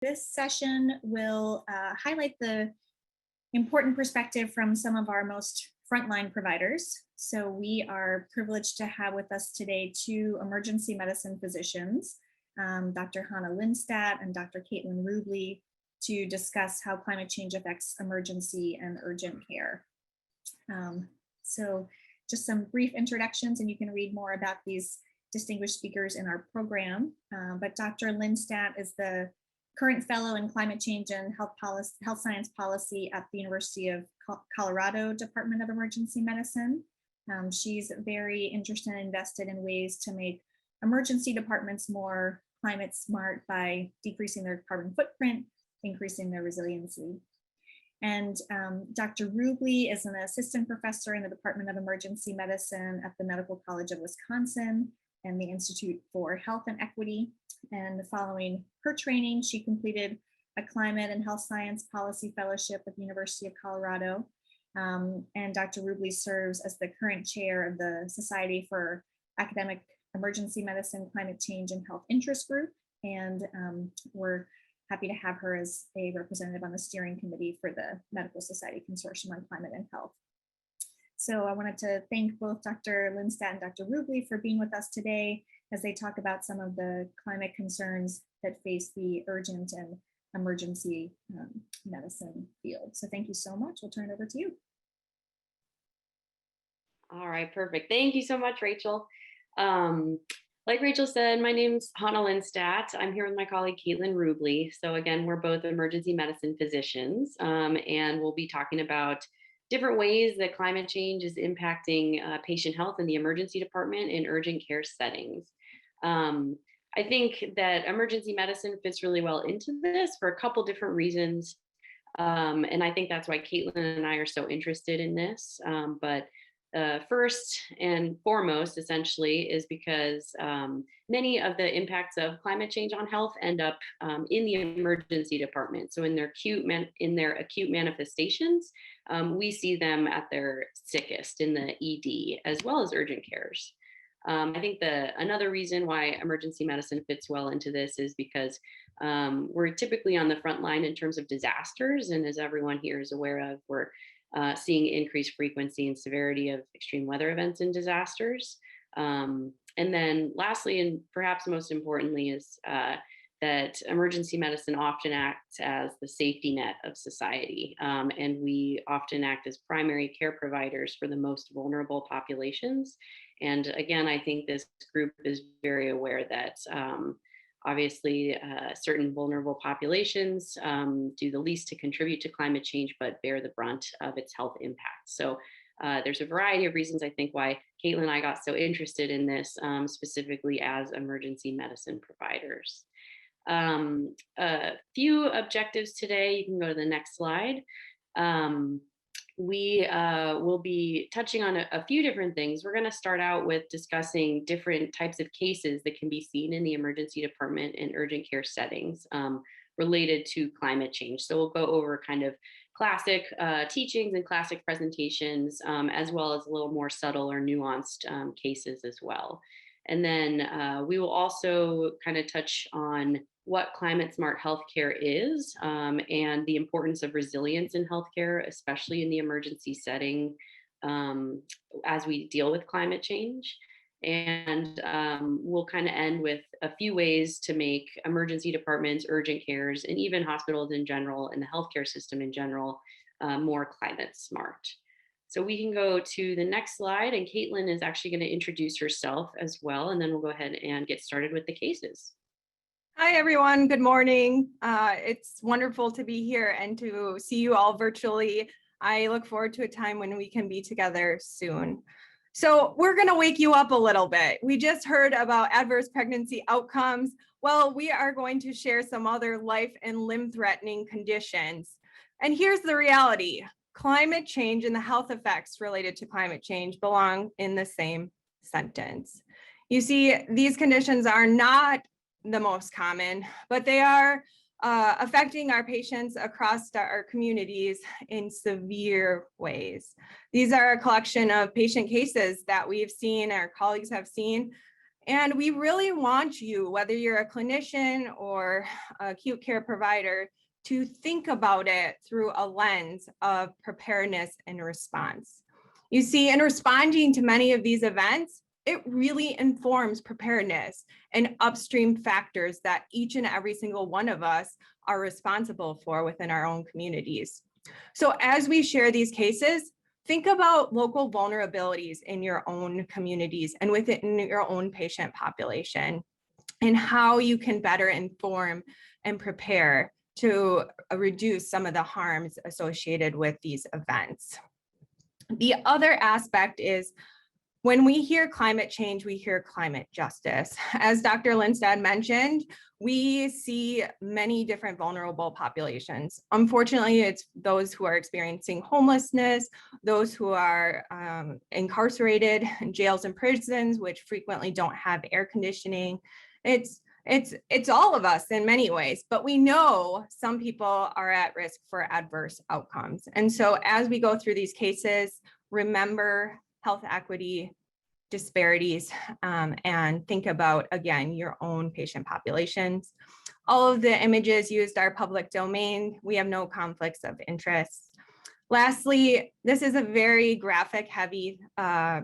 This session will highlight the important perspective from some of our most frontline providers. So we are privileged to have with us today two emergency medicine physicians, Dr. Hanna Linstadt and Dr. Caitlin Rublee, to discuss how climate change affects emergency and urgent care. So just some brief introductions, and you can read more about these distinguished speakers in our program. But Dr. Linstadt is the current fellow in climate change and health science policy at the University of Colorado Department of Emergency Medicine. She's very interested and invested in ways to make emergency departments more climate smart by decreasing their carbon footprint, increasing their resiliency. And Dr. Rublee is an assistant professor in the Department of Emergency Medicine at the Medical College of Wisconsin and the Institute for Health and Equity. And following her training, she completed a climate and health science policy fellowship at the University of Colorado. And Dr. Rublee serves as the current chair of the Society for Academic Emergency Medicine, Climate Change and Health Interest Group. And we're happy to have her as a representative on the steering committee for the Medical Society Consortium on Climate and Health. So I wanted to thank both Dr. Linstadt and Dr. Rublee for being with us today as they talk about some of the climate concerns that face the urgent and emergency medicine field. So thank you so much. We'll turn it over to you. All right, perfect. Thank you so much, Rachel. Like Rachel said, my name's Hanna Linstadt. I'm here with my colleague, Caitlin Rublee. So again, we're both emergency medicine physicians, and we'll be talking about different ways that climate change is impacting patient health in the emergency department in urgent care settings. I think that emergency medicine fits really well into this for a couple different reasons. And I think that's why Caitlin and I are so interested in this. But first and foremost, essentially, is because many of the impacts of climate change on health end up in the emergency department. So in their acute manifestations, we see them at their sickest in the ED as well as urgent cares. I think another reason why emergency medicine fits well into this is because we're typically on the front line in terms of disasters, and as everyone here is aware of, we're seeing increased frequency and severity of extreme weather events and disasters. And then lastly, and perhaps most importantly, is that emergency medicine often acts as the safety net of society. And we often act as primary care providers for the most vulnerable populations. And again, I think this group is very aware that obviously, certain vulnerable populations do the least to contribute to climate change, but bear the brunt of its health impact. So there's a variety of reasons, I think, why Caitlin and I got so interested in this, specifically as emergency medicine providers. A few objectives today. You can go to the next slide. We will be touching on a few different things. We're going to start out with discussing different types of cases that can be seen in the emergency department and urgent care settings related to climate change. So we'll go over kind of classic teachings and classic presentations, as well as a little more subtle or nuanced cases as well. And then we will also kind of touch on what climate smart healthcare is and the importance of resilience in healthcare, especially in the emergency setting as we deal with climate change. And we'll kind of end with a few ways to make emergency departments, urgent cares, and even hospitals in general and the healthcare system in general more climate smart. So we can go to the next slide, and Caitlin is actually going to introduce herself as well, and then we'll go ahead and get started with the cases. Hi, everyone. Good morning. It's wonderful to be here and to see you all virtually. I look forward to a time when we can be together soon. So we're going to wake you up a little bit. We just heard about adverse pregnancy outcomes. Well, we are going to share some other life and limb-threatening conditions. And here's the reality. Climate change and the health effects related to climate change belong in the same sentence. You see, these conditions are not the most common, but they are affecting our patients across our communities in severe ways. These are a collection of patient cases that we've seen, our colleagues have seen, And we really want you, whether you're a clinician or acute care provider, to think about it through a lens of preparedness and response. You see, in responding to many of these events, it really informs preparedness and upstream factors that each and every single one of us are responsible for within our own communities. So as we share these cases, think about local vulnerabilities in your own communities and within your own patient population, and how you can better inform and prepare to reduce some of the harms associated with these events. The other aspect is, when we hear climate change, we hear climate justice. As Dr. Linstadt mentioned, we see many different vulnerable populations. Unfortunately, it's those who are experiencing homelessness, those who are incarcerated in jails and prisons, which frequently don't have air conditioning. It's all of us in many ways, but we know some people are at risk for adverse outcomes. And so as we go through these cases, remember health equity disparities, and think about, again, your own patient populations. All of the images used are public domain. We have no conflicts of interest. Lastly, this is a very graphic heavy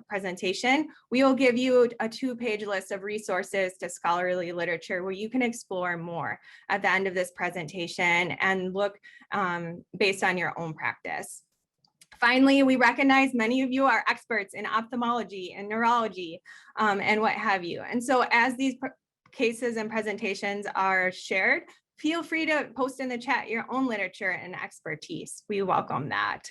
presentation. We will give you a 2-page list of resources to scholarly literature where you can explore more at the end of this presentation and look based on your own practice. Finally, we recognize many of you are experts in ophthalmology and neurology and what have you. And so as these cases and presentations are shared, feel free to post in the chat your own literature and expertise. We welcome that.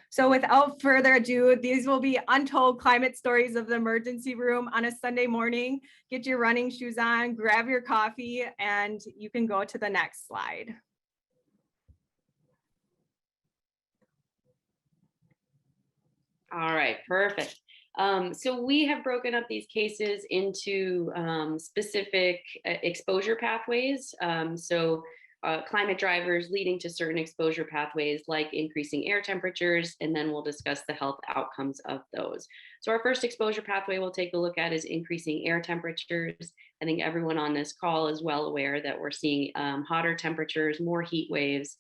So without further ado, these will be untold climate stories of the emergency room on a Sunday morning. Get your running shoes on, grab your coffee, and you can go to the next slide. All right, perfect. So we have broken up these cases into specific exposure pathways. Climate drivers leading to certain exposure pathways like increasing air temperatures, and then we'll discuss the health outcomes of those. So our first exposure pathway we'll take a look at is increasing air temperatures. I think everyone on this call is well aware that we're seeing hotter temperatures, more heat waves,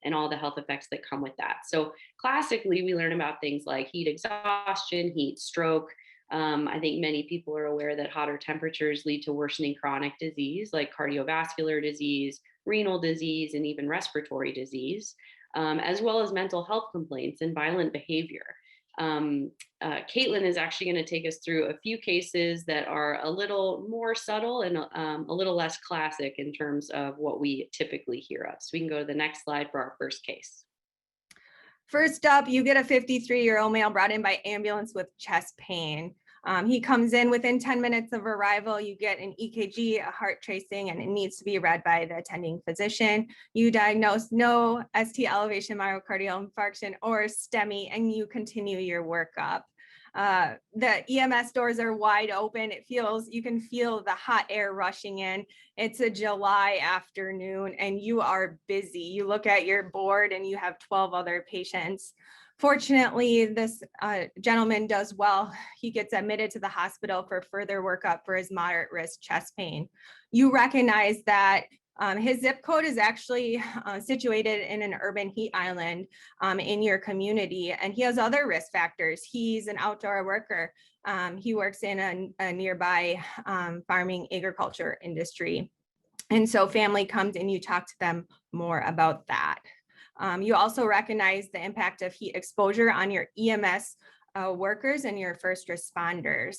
and all the health effects that come with that. So classically, we learn about things like heat exhaustion, heat stroke. I think many people are aware that hotter temperatures lead to worsening chronic disease like cardiovascular disease, renal disease, and even respiratory disease, as well as mental health complaints and violent behavior. Caitlin is actually going to take us through a few cases that are a little more subtle and a little less classic in terms of what we typically hear of. So we can go to the next slide for our first case. First up, you get a 53-year-old male brought in by ambulance with chest pain. He comes in within 10 minutes of arrival. You get an EKG, a heart tracing, and it needs to be read by the attending physician. You diagnose no ST elevation myocardial infarction or STEMI, and you continue your workup. The EMS doors are wide open. You can feel the hot air rushing in. It's a July afternoon and you are busy. You look at your board and you have 12 other patients. Fortunately, this gentleman does well. He gets admitted to the hospital for further workup for his moderate risk chest pain. You recognize that his zip code is actually situated in an urban heat island in your community, and he has other risk factors. He's an outdoor worker. He works in a nearby farming agriculture industry. And so family comes and you talk to them more about that. You also recognize the impact of heat exposure on your EMS workers and your first responders.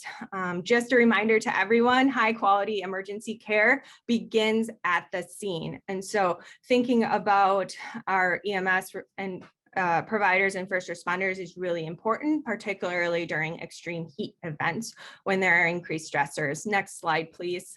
Just a reminder to everyone, high quality emergency care begins at the scene. And so thinking about our EMS and providers and first responders is really important, particularly during extreme heat events when there are increased stressors. Next slide, please.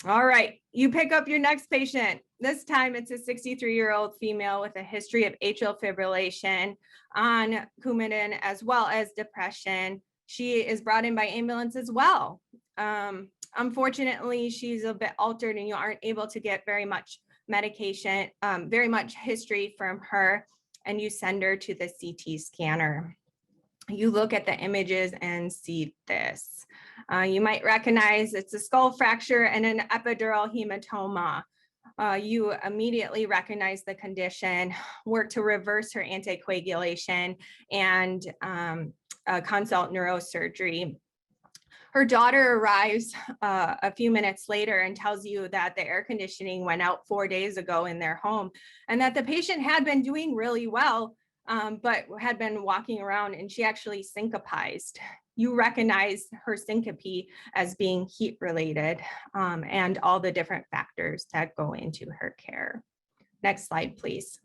All right, you pick up your next patient. This time it's a 63-year-old female with a history of atrial fibrillation on Coumadin as well as depression. She is brought in by ambulance as well. Unfortunately, she's a bit altered and you aren't able to get very much medication, very much history from her, and you send her to the CT scanner. You look at the images and see this. You might recognize it's a skull fracture and an epidural hematoma. You immediately recognize the condition, work to reverse her anticoagulation, and consult neurosurgery. Her daughter arrives a few minutes later and tells you that the air conditioning went out 4 days ago in their home, and that the patient had been doing really well, but had been walking around, and she actually syncopized. You recognize her syncope as being heat related, and all the different factors that go into her care. Next slide, please.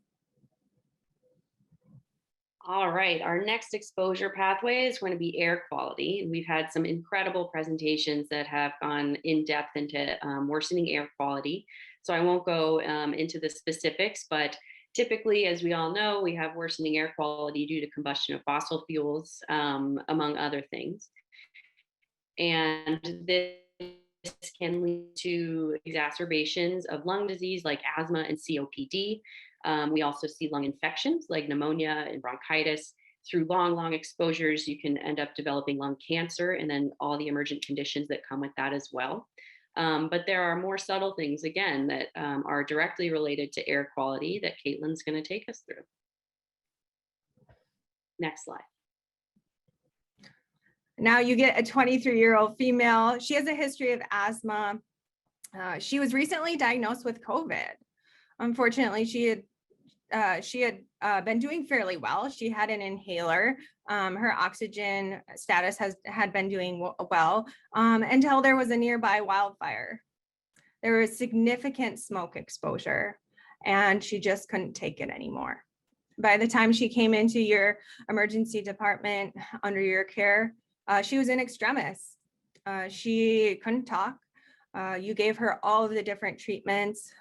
All right, our next exposure pathway is going to be air quality. We've had some incredible presentations that have gone in depth into worsening air quality. So I won't go into the specifics, but typically, as we all know, we have worsening air quality due to combustion of fossil fuels, among other things. And this can lead to exacerbations of lung disease like asthma and COPD. We also see lung infections like pneumonia and bronchitis. Through long exposures, you can end up developing lung cancer and then all the emergent conditions that come with that as well. But there are more subtle things, again, that are directly related to air quality that Caitlin's going to take us through. Next slide. Now you get a 23-year-old female. She has a history of asthma. She was recently diagnosed with COVID. Unfortunately, she had been doing fairly well. She had an inhaler. Her oxygen status had been doing well until there was a nearby wildfire. There was significant smoke exposure, and she just couldn't take it anymore. By the time she came into your emergency department under your care, she was in extremis. She couldn't talk. You gave her all of the different treatments.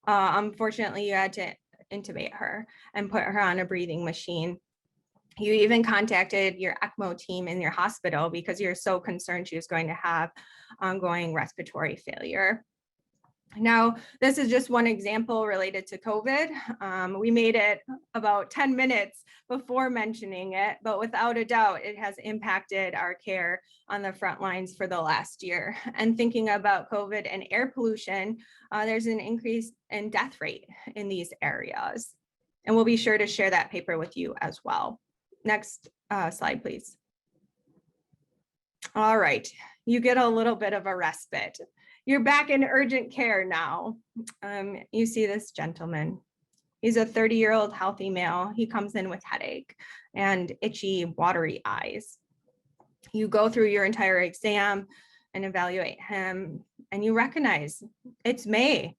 Unfortunately, you had to intubate her and put her on a breathing machine. You even contacted your ECMO team in your hospital because you're so concerned she was going to have ongoing respiratory failure. Now, this is just one example related to COVID. We made it about 10 minutes before mentioning it, but without a doubt, it has impacted our care on the front lines for the last year. And thinking about COVID and air pollution, there's an increase in death rate in these areas. And we'll be sure to share that paper with you as well. Next slide, please. All right, you get a little bit of a respite. You're back in urgent care now. You see this gentleman. He's a 30-year-old healthy male. He comes in with headache and itchy, watery eyes. You go through your entire exam and evaluate him, and you recognize it's May.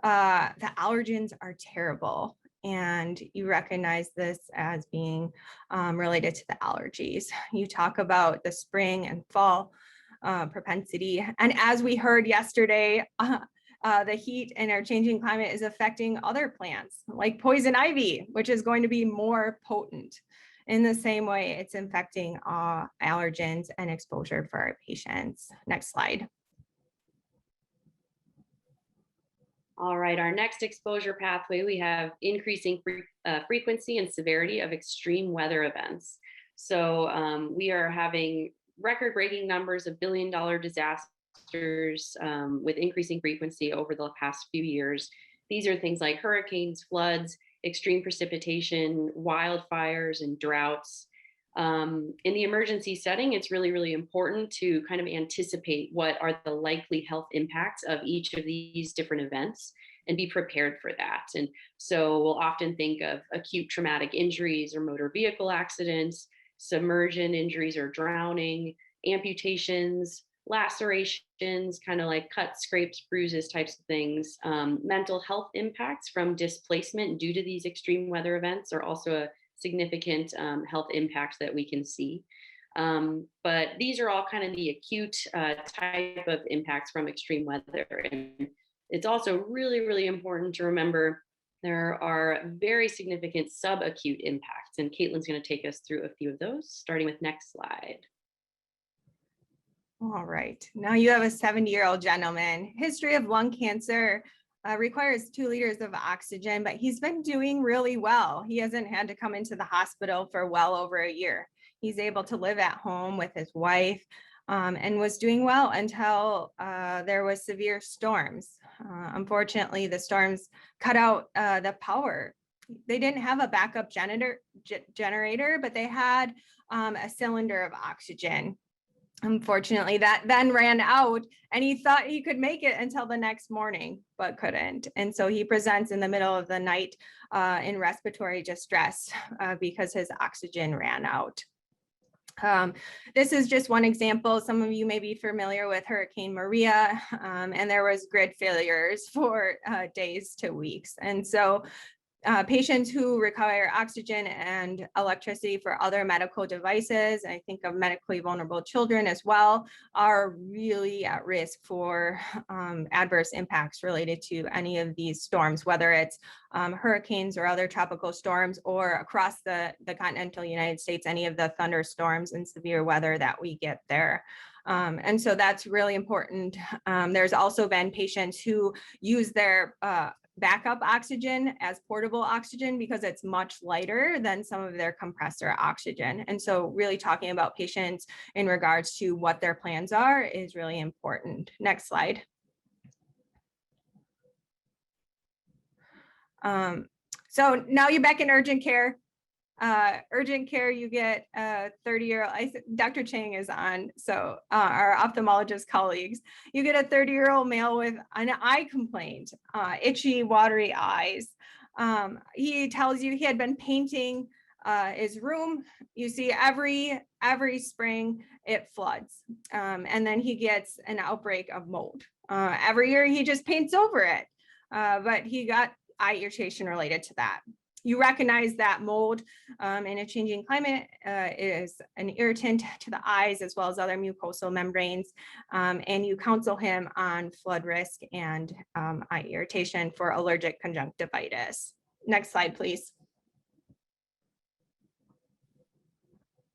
The allergens are terrible, and you recognize this as being related to the allergies. You talk about the spring and fall propensity. And as we heard yesterday, the heat and our changing climate is affecting other plants like poison ivy, which is going to be more potent. In the same way, it's infecting allergens and exposure for our patients. Next slide. All right, our next exposure pathway, we have increasing frequency and severity of extreme weather events. So we are having record-breaking numbers of billion-dollar disasters with increasing frequency over the past few years. These are things like hurricanes, floods, extreme precipitation, wildfires, and droughts. In the emergency setting, it's really important to kind of anticipate what are the likely health impacts of each of these different events and be prepared for that. And so we'll often think of acute traumatic injuries or motor vehicle accidents, submersion injuries or drowning, amputations, lacerations, kind of like cuts, scrapes, bruises types of things. Mental health impacts from displacement due to these extreme weather events are also a significant health impacts that we can see. But these are all kind of the acute type of impacts from extreme weather. And it's also really important to remember there are very significant subacute impacts, and Caitlin's going to take us through a few of those, starting with next slide. All right, now you have a 70-year-old gentleman, history of lung cancer, requires 2 liters of oxygen, but he's been doing really well. He hasn't had to come into the hospital for well over a year. He's able to live at home with his wife and was doing well until there was severe storms. Unfortunately, the storms cut out the power. They didn't have a backup generator, but they had a cylinder of oxygen. Unfortunately, that then ran out, and he thought he could make it until the next morning, but couldn't. And so he presents in the middle of the night in respiratory distress because his oxygen ran out. This is just one example. Some of you may be familiar with Hurricane Maria, and there was grid failures for days to weeks. And so patients who require oxygen and electricity for other medical devices, I think of medically vulnerable children as well, are really at risk for adverse impacts related to any of these storms, whether it's hurricanes or other tropical storms, or across the continental United States, any of the thunderstorms and severe weather that we get there. And so that's really important. There's also been patients who use their backup oxygen as portable oxygen because it's much lighter than some of their compressor oxygen. And so really talking about patients in regards to what their plans are is really important. Next slide. So now you're back in urgent care. Urgent care, you get a 30-year-old, Dr. Chang is on, so our ophthalmologist colleagues, you get a 30-year-old male with an eye complaint, itchy, watery eyes. He tells you he had been painting his room. You see every spring it floods, and then he gets an outbreak of mold. Every year he just paints over it, but he got eye irritation related to that. You recognize that mold in a changing climate is an irritant to the eyes as well as other mucosal membranes, and you counsel him on flood risk and eye irritation for allergic conjunctivitis. Next slide, please.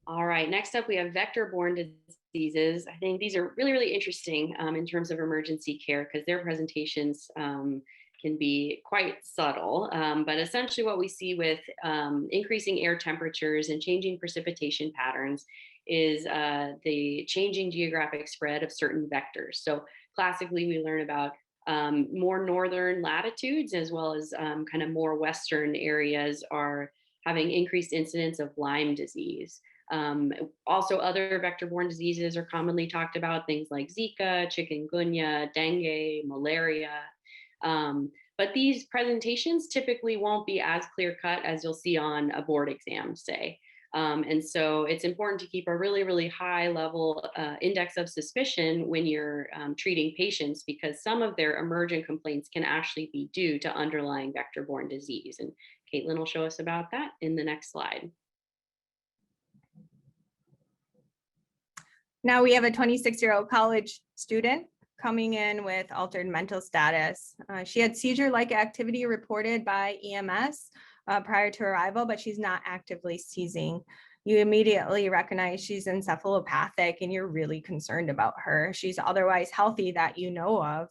All right, next up we have vector-borne diseases. I think these are really, really interesting in terms of emergency care because their presentations can be quite subtle, but essentially what we see with increasing air temperatures and changing precipitation patterns is the changing geographic spread of certain vectors. So classically, we learn about more northern latitudes as well as kind of more western areas are having increased incidence of Lyme disease. Also, other vector-borne diseases are commonly talked about, things like Zika, chikungunya, dengue, malaria. But these presentations typically won't be as clear-cut as you'll see on a board exam, say. And so it's important to keep a really, really high level index of suspicion when you're treating patients because some of their emergent complaints can actually be due to underlying vector-borne disease. And Caitlin will show us about that in the next slide. Now we have a 26-year-old college student coming in with altered mental status. She had seizure-like activity reported by EMS prior to arrival, but she's not actively seizing. You immediately recognize she's encephalopathic and you're really concerned about her. She's otherwise healthy that you know of.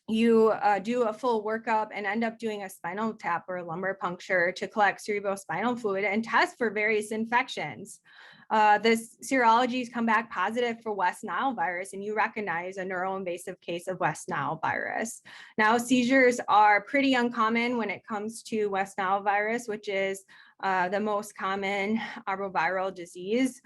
You do a full workup and end up doing a spinal tap or a lumbar puncture to collect cerebrospinal fluid and test for various infections. This serologies come back positive for West Nile virus, and you recognize a neuroinvasive case of West Nile virus. Now, seizures are pretty uncommon when it comes to West Nile virus, which is the most common arboviral disease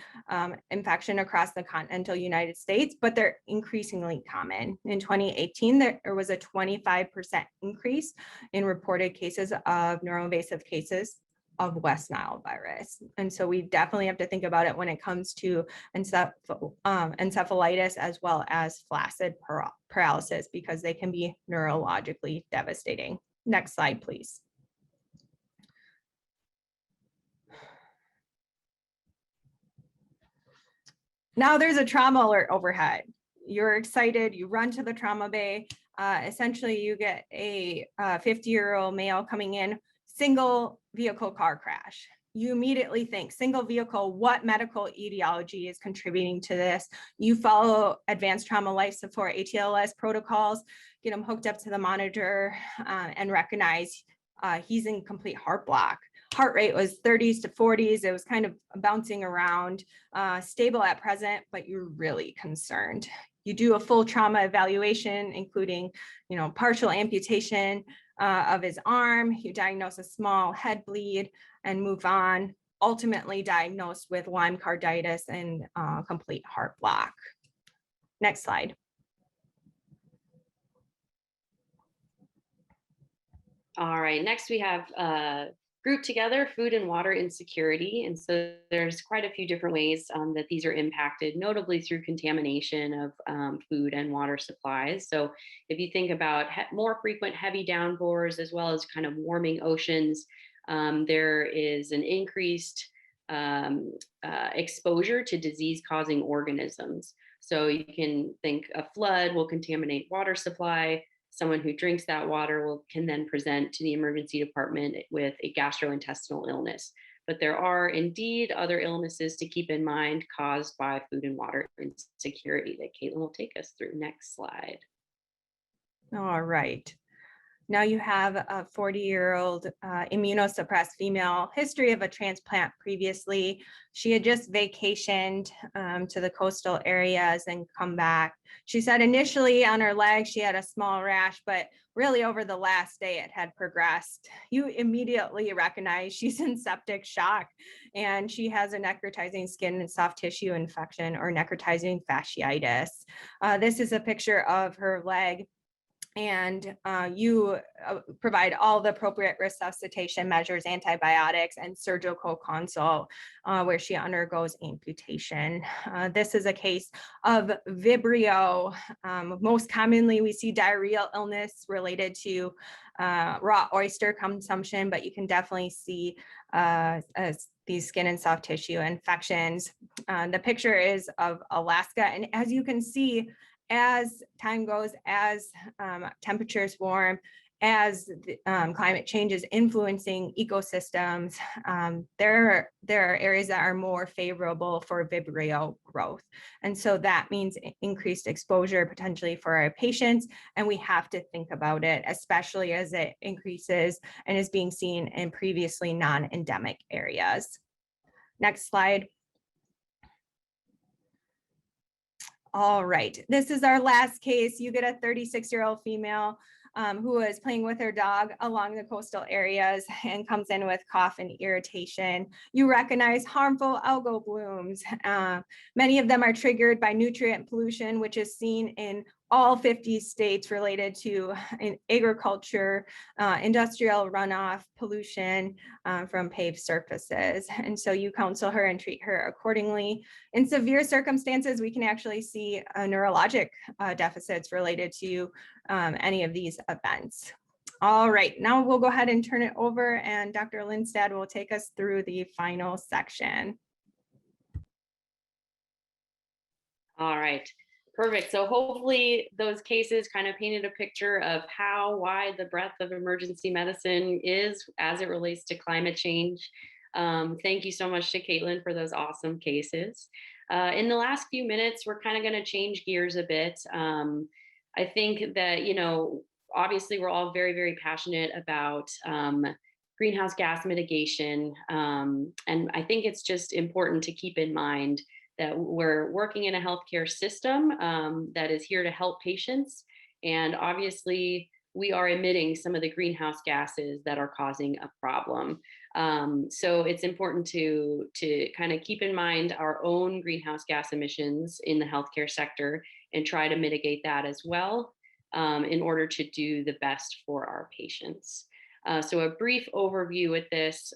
infection across the continental United States, but they're increasingly common. In 2018, there was a 25% increase in reported cases of neuroinvasive cases of West Nile virus. And so we definitely have to think about it when it comes to encephalitis as well as flaccid paralysis, because they can be neurologically devastating. Next slide, please. Now there's a trauma alert overhead. You're excited, you run to the trauma bay. Essentially, you get a 50-year-old male coming in, single vehicle car crash. You immediately think single vehicle, what medical etiology is contributing to this? You follow advanced trauma life support ATLS protocols, get him hooked up to the monitor and recognize he's in complete heart block. Heart rate was 30s to 40s. It was kind of bouncing around, stable at present, but you're really concerned. You do a full trauma evaluation, including, partial amputation of his arm. You diagnose a small head bleed and move on, ultimately diagnosed with Lyme carditis and complete heart block. Next slide. All right, next we have grouped together food and water insecurity. And so there's quite a few different ways that these are impacted, notably through contamination of food and water supplies. So if you think about more frequent heavy downpours, as well as kind of warming oceans, there is an increased exposure to disease-causing organisms. So you can think a flood will contaminate water supply. Someone who drinks that water can then present to the emergency department with a gastrointestinal illness. But there are indeed other illnesses to keep in mind caused by food and water insecurity that Caitlin will take us through. Next slide. All right. Now you have a 40-year-old immunosuppressed female, history of a transplant previously. She had just vacationed to the coastal areas and come back. She said initially on her leg, she had a small rash, but really over the last day it had progressed. You immediately recognize she's in septic shock and she has a necrotizing skin and soft tissue infection or necrotizing fasciitis. This is a picture of her leg. And you provide all the appropriate resuscitation measures, antibiotics, and surgical consult where she undergoes amputation. This is a case of Vibrio. Most commonly, we see diarrheal illness related to raw oyster consumption, but you can definitely see these skin and soft tissue infections. The picture is of Alaska, and as you can see, as time goes, as temperatures warm, as climate change is influencing ecosystems, there are areas that are more favorable for Vibrio growth. And so that means increased exposure potentially for our patients, and we have to think about it, especially as it increases and is being seen in previously non-endemic areas. Next slide. All right, this is our last case. You get a 36-year-old female who is playing with her dog along the coastal areas and comes in with cough and irritation. You recognize harmful algal blooms. Many of them are triggered by nutrient pollution, which is seen in all 50 states related to agriculture, industrial runoff, pollution from paved surfaces. And so you counsel her and treat her accordingly. In severe circumstances, we can actually see neurologic deficits related to any of these events. All right, now we'll go ahead and turn it over, and Dr. Linstadt will take us through the final section. All right. Perfect. So hopefully those cases kind of painted a picture of how wide the breadth of emergency medicine is as it relates to climate change. Thank you so much to Caitlin for those awesome cases. In the last few minutes, we're kind of going to change gears a bit. I think that, obviously we're all very, very passionate about greenhouse gas mitigation. And I think it's just important to keep in mind that we're working in a healthcare system that is here to help patients. And obviously, we are emitting some of the greenhouse gases that are causing a problem. So it's important to kind of keep in mind our own greenhouse gas emissions in the healthcare sector and try to mitigate that as well in order to do the best for our patients. So a brief overview with this,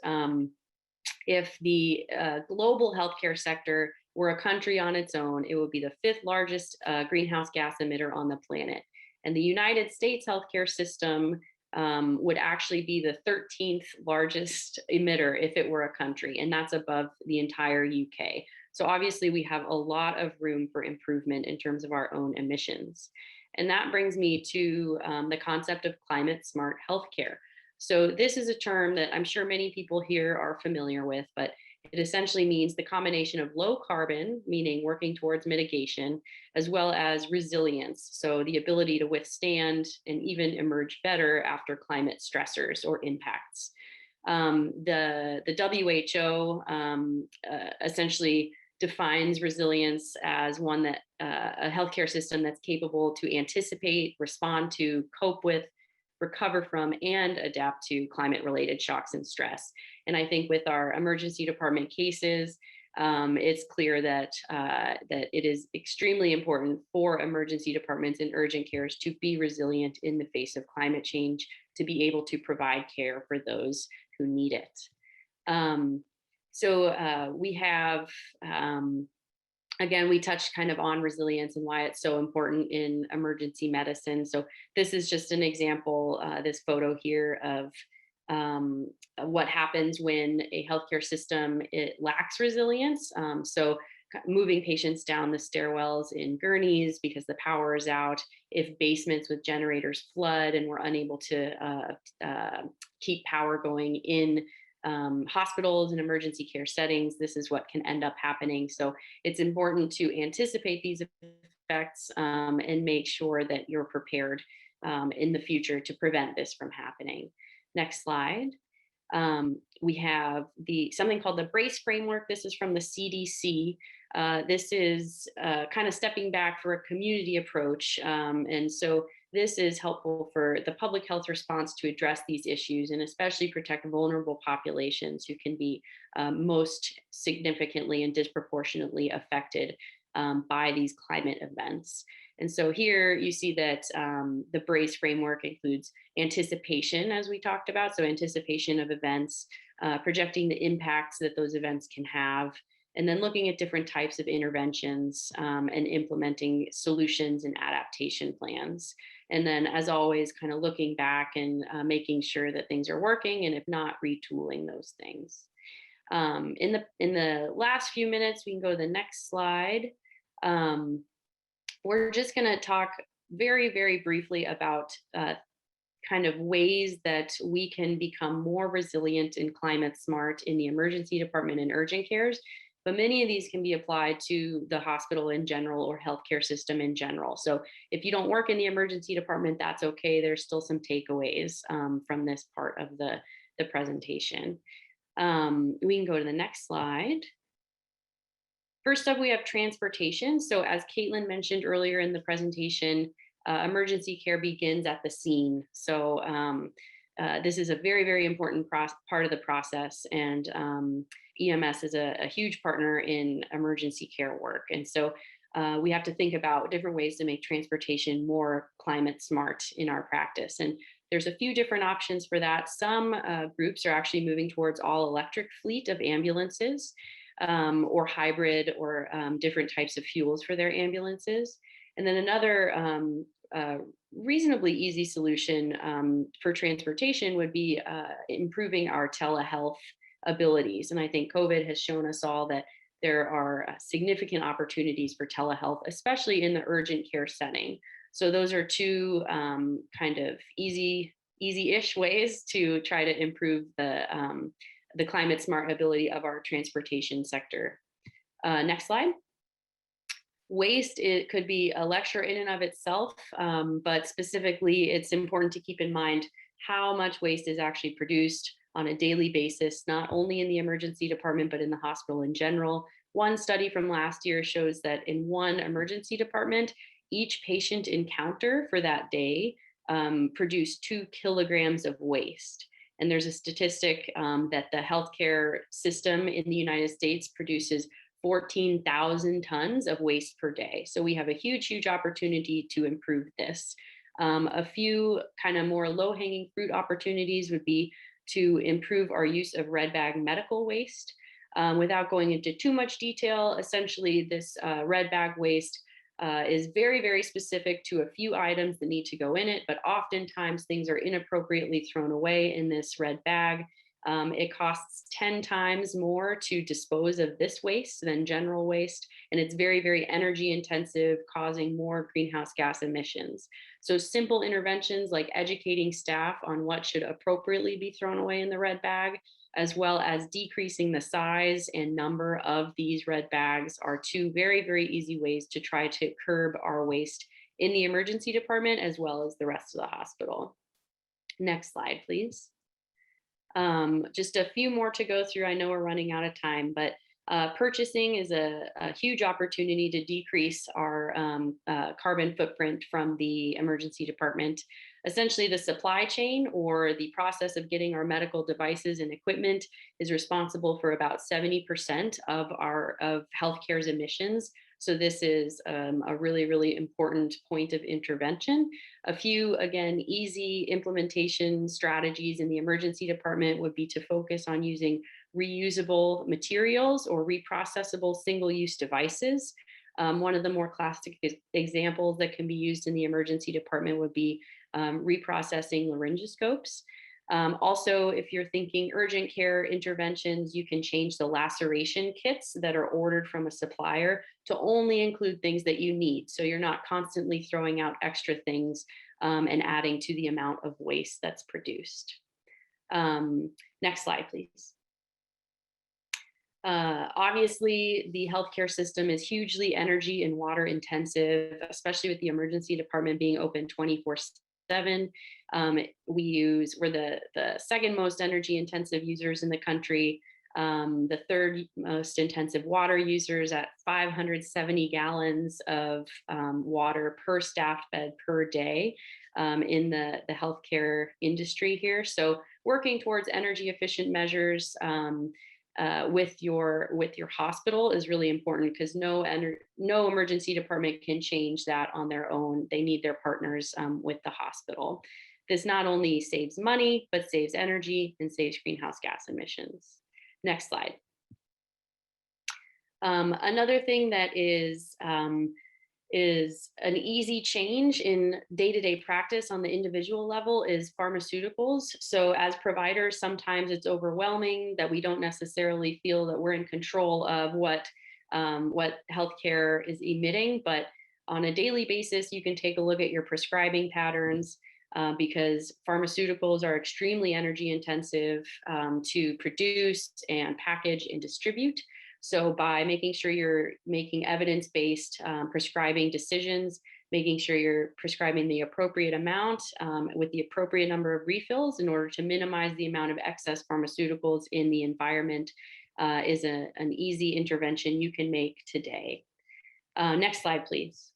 if the global healthcare sector were a country on its own, it would be the 5th largest greenhouse gas emitter on the planet. And the United States healthcare system would actually be the 13th largest emitter if it were a country, and that's above the entire UK. So obviously we have a lot of room for improvement in terms of our own emissions. And that brings me to the concept of climate smart healthcare. So this is a term that I'm sure many people here are familiar with, but it essentially means the combination of low carbon, meaning working towards mitigation, as well as resilience. So the ability to withstand and even emerge better after climate stressors or impacts. The WHO essentially defines resilience as one that a healthcare system that's capable to anticipate, respond to, cope with, recover from, and adapt to climate-related shocks and stress. And I think with our emergency department cases, it's clear that that it is extremely important for emergency departments and urgent cares to be resilient in the face of climate change, to be able to provide care for those who need it. We have, again, we touched kind of on resilience and why it's so important in emergency medicine. So this is just an example, this photo here of what happens when a healthcare system, it lacks resilience. So moving patients down the stairwells in gurneys because the power is out, if basements with generators flood and we're unable to keep power going in hospitals and emergency care settings, this is what can end up happening. So it's important to anticipate these effects and make sure that you're prepared in the future to prevent this from happening. Next slide. We have something called the BRAZE Framework. This is from the CDC. This is kind of stepping back for a community approach. And so this is helpful for the public health response to address these issues and especially protect vulnerable populations who can be most significantly and disproportionately affected by these climate events. And so here you see that the BRAZE framework includes anticipation, as we talked about, so anticipation of events, projecting the impacts that those events can have, and then looking at different types of interventions and implementing solutions and adaptation plans. And then, as always, kind of looking back and making sure that things are working, and if not, retooling those things. In the last few minutes, we can go to the next slide. We're just going to talk very, very briefly about kind of ways that we can become more resilient and climate smart in the emergency department and urgent cares. But many of these can be applied to the hospital in general or healthcare system in general. So if you don't work in the emergency department, that's okay. There's still some takeaways from this part of the presentation. We can go to the next slide. First up, we have transportation. So as Caitlin mentioned earlier in the presentation, emergency care begins at the scene. So this is a very, very important part of the process, and EMS is a huge partner in emergency care work. And so we have to think about different ways to make transportation more climate smart in our practice. And there's a few different options for that. Some groups are actually moving towards all electric fleet of ambulances, or hybrid, or different types of fuels for their ambulances. And then another reasonably easy solution for transportation would be improving our telehealth abilities. And I think COVID has shown us all that there are significant opportunities for telehealth, especially in the urgent care setting. So those are two kind of easy-ish ways to try to improve the climate smart ability of our transportation sector. Next slide. Waste, it could be a lecture in and of itself, but specifically it's important to keep in mind how much waste is actually produced on a daily basis, not only in the emergency department, but in the hospital in general. One study from last year shows that in one emergency department, each patient encounter for that day produced 2 kilograms of waste. And there's a statistic that the healthcare system in the United States produces 14,000 tons of waste per day. So we have a huge, huge opportunity to improve this. A few kind of more low-hanging fruit opportunities would be to improve our use of red bag medical waste. Without going into too much detail, essentially this red bag waste is very, very specific to a few items that need to go in it, but oftentimes things are inappropriately thrown away in this red bag. It costs 10 times more to dispose of this waste than general waste, and it's very, very energy intensive, causing more greenhouse gas emissions. So simple interventions like educating staff on what should appropriately be thrown away in the red bag, as well as decreasing the size and number of these red bags, are two very, very easy ways to try to curb our waste in the emergency department as well as the rest of the hospital. Next slide, please. Just a few more to go through. I know we're running out of time, but purchasing is a huge opportunity to decrease our carbon footprint from the emergency department. Essentially, the supply chain or the process of getting our medical devices and equipment is responsible for about 70% of healthcare's emissions. So this is a really, really important point of intervention. A few, again, easy implementation strategies in the emergency department would be to focus on using reusable materials or reprocessable single-use devices. One of the more classic examples that can be used in the emergency department would be reprocessing laryngoscopes. Also, if you're thinking urgent care interventions, you can change the laceration kits that are ordered from a supplier to only include things that you need. So you're not constantly throwing out extra things and adding to the amount of waste that's produced. Next slide, please. Obviously, the healthcare system is hugely energy and water intensive, especially with the emergency department being open 24/7. We're the second most energy intensive users in the country, the third most intensive water users at 570 gallons of water per staffed bed per day in the healthcare industry here. So working towards energy efficient measures with your hospital is really important, because no emergency department can change that on their own. They need their partners with the hospital. This not only saves money, but saves energy and saves greenhouse gas emissions. Next slide. Another thing that is an easy change in day-to-day practice on the individual level is pharmaceuticals. So as providers, sometimes it's overwhelming that we don't necessarily feel that we're in control of what healthcare is emitting, but on a daily basis, you can take a look at your prescribing patterns because pharmaceuticals are extremely energy intensive to produce and package and distribute. So by making sure you're making evidence-based prescribing decisions, making sure you're prescribing the appropriate amount with the appropriate number of refills in order to minimize the amount of excess pharmaceuticals in the environment is an easy intervention you can make today. Next slide, please.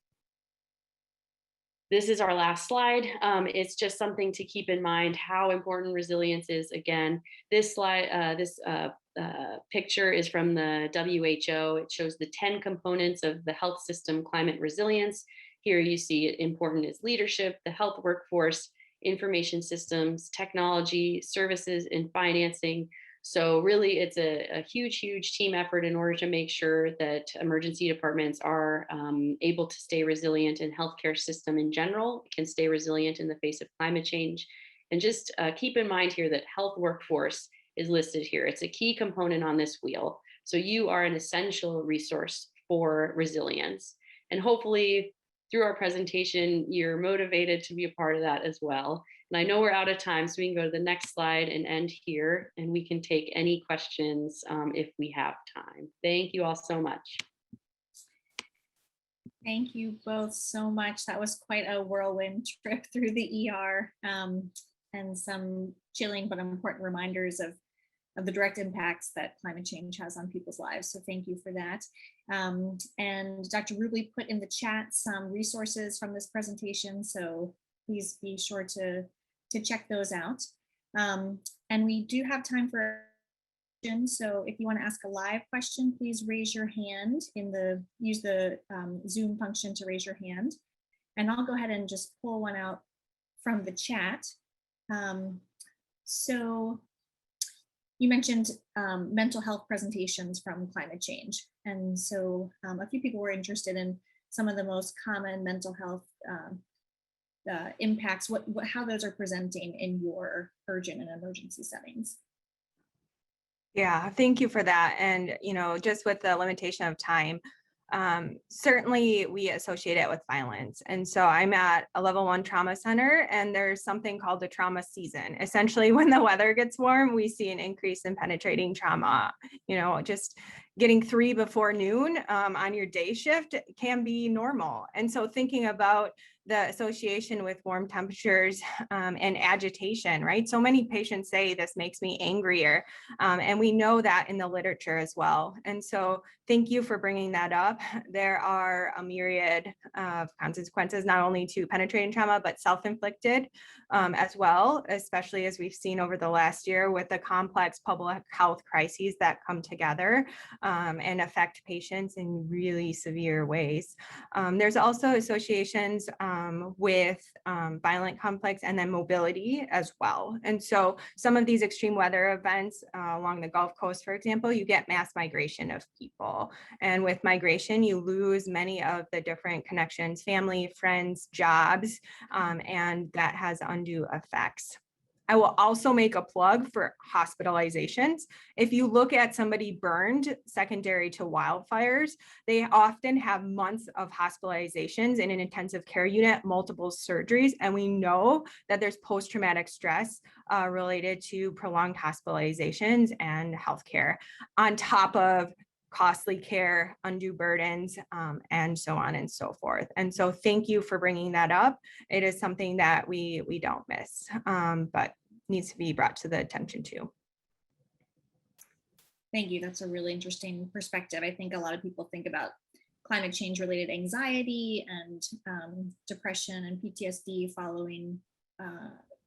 This is our last slide. It's just something to keep in mind how important resilience is. Again, this slide, this picture is from the WHO. It shows the 10 components of the health system climate resilience. Here you see it important is leadership, the health workforce, information systems, technology, services, and financing. So really, it's a huge, huge team effort in order to make sure that emergency departments are able to stay resilient, and healthcare system in general can stay resilient in the face of climate change. And just keep in mind here that health workforce is listed here. It's a key component on this wheel. So you are an essential resource for resilience. And hopefully through our presentation, you're motivated to be a part of that as well. And I know we're out of time, so we can go to the next slide and end here, and we can take any questions if we have time. Thank you all so much. Thank you both so much. That was quite a whirlwind trip through the ER and some chilling but important reminders of the direct impacts that climate change has on people's lives. So thank you for that. And Dr. Rublee put in the chat some resources from this presentation, so please be sure to check those out. And we do have time for questions. So if you want to ask a live question, please raise your hand use the Zoom function to raise your hand. And I'll go ahead and just pull one out from the chat. So you mentioned mental health presentations from climate change. And so a few people were interested in some of the most common mental health impacts, how those are presenting in your urgent and emergency settings. Yeah, thank you for that. And, just with the limitation of time, certainly we associate it with violence. And so I'm at a level 1 trauma center, and there's something called the trauma season. Essentially, when the weather gets warm, we see an increase in penetrating trauma. Just getting 3 before noon on your day shift can be normal. And so thinking about the association with warm temperatures and agitation, right? So many patients say this makes me angrier, and we know that in the literature as well. And so thank you for bringing that up. There are a myriad of consequences, not only to penetrating trauma, but self-inflicted as well, especially as we've seen over the last year with the complex public health crises that come together and affect patients in really severe ways. There's also associations with violent conflicts and then mobility as well. And so some of these extreme weather events along the Gulf Coast, for example, you get mass migration of people. And with migration, you lose many of the different connections, family, friends, jobs, and that has undue effects. I will also make a plug for hospitalizations. If you look at somebody burned secondary to wildfires, they often have months of hospitalizations in an intensive care unit, multiple surgeries, and we know that there's post-traumatic stress related to prolonged hospitalizations and healthcare, on top of costly care, undue burdens, and so on and so forth. And so thank you for bringing that up. It is something that we don't miss, but needs to be brought to the attention too. Thank you. That's a really interesting perspective. I think a lot of people think about climate change related anxiety and depression and PTSD following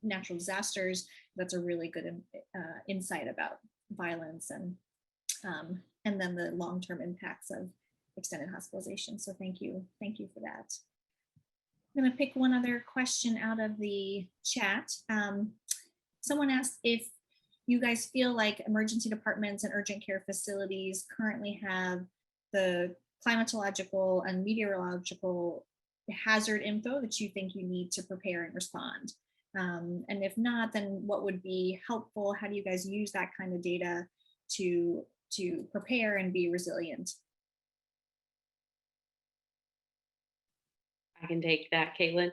natural disasters. That's a really good insight about violence and then the long-term impacts of extended hospitalization. So thank you for that. I'm going to pick one other question out of the chat. Someone asked if you guys feel like emergency departments and urgent care facilities currently have the climatological and meteorological hazard info that you think you need to prepare and respond. And if not, then what would be helpful? How do you guys use that kind of data to prepare and be resilient? I can take that, Caitlin.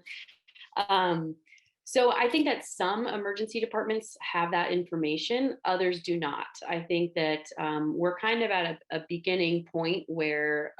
So I think that some emergency departments have that information, others do not. I think that we're kind of at a beginning point where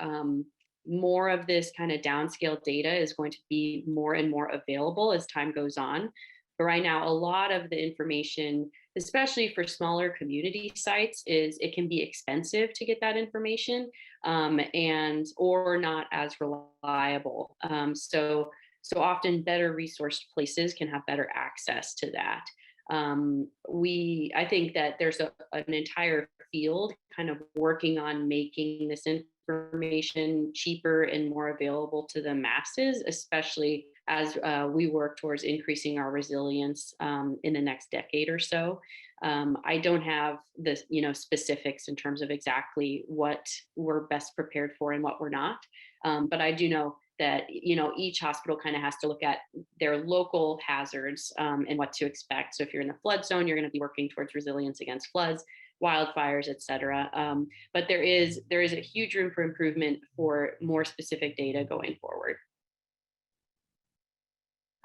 more of this kind of downscale data is going to be more and more available as time goes on. But right now, a lot of the information, especially for smaller community sites, is it can be expensive to get that information or not as reliable. So often better resourced places can have better access to that. I think that there's an entire field kind of working on making this information cheaper and more available to the masses, especially as we work towards increasing our resilience in the next decade or so. I don't have the specifics in terms of exactly what we're best prepared for and what we're not, but I do know that each hospital kind of has to look at their local hazards and what to expect. So if you're in the flood zone, you're going to be working towards resilience against floods, wildfires, et cetera. But there is a huge room for improvement for more specific data going forward.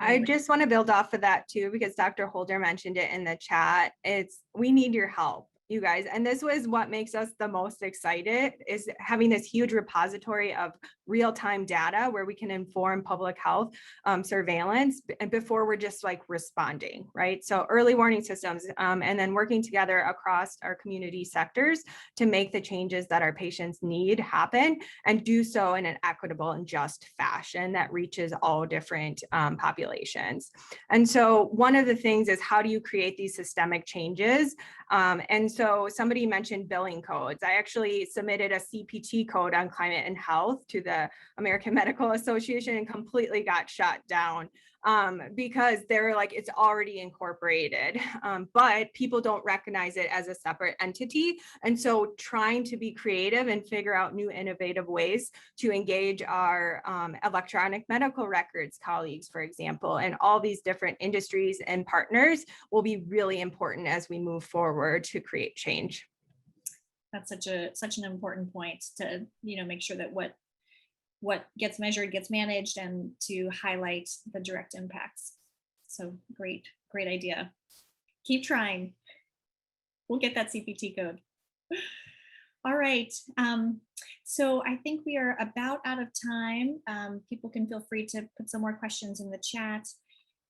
I just want to build off of that too, because Dr. Holder mentioned it in the chat. We need your help, you guys. And this was what makes us the most excited, is having this huge repository of real-time data where we can inform public health surveillance and before we're just like responding, right? So early warning systems and then working together across our community sectors to make the changes that our patients need happen and do so in an equitable and just fashion that reaches all different populations. And so one of the things is, how do you create these systemic changes? And so somebody mentioned billing codes. I actually submitted a CPT code on climate and health to the American Medical Association and completely got shot down because they were like, it's already incorporated, but people don't recognize it as a separate entity. And so trying to be creative and figure out new innovative ways to engage our electronic medical records colleagues, for example, and all these different industries and partners will be really important as we move forward to create change. That's such an important point to make sure that what gets measured gets managed and to highlight the direct impacts. So great idea. Keep trying. We'll get that CPT code. All right. So I think we are about out of time. People can feel free to put some more questions in the chat.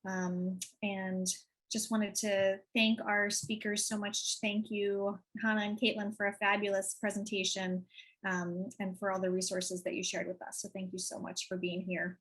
And just wanted to thank our speakers so much. Thank you, Hanna and Caitlin, for a fabulous presentation and for all the resources that you shared with us. So thank you so much for being here.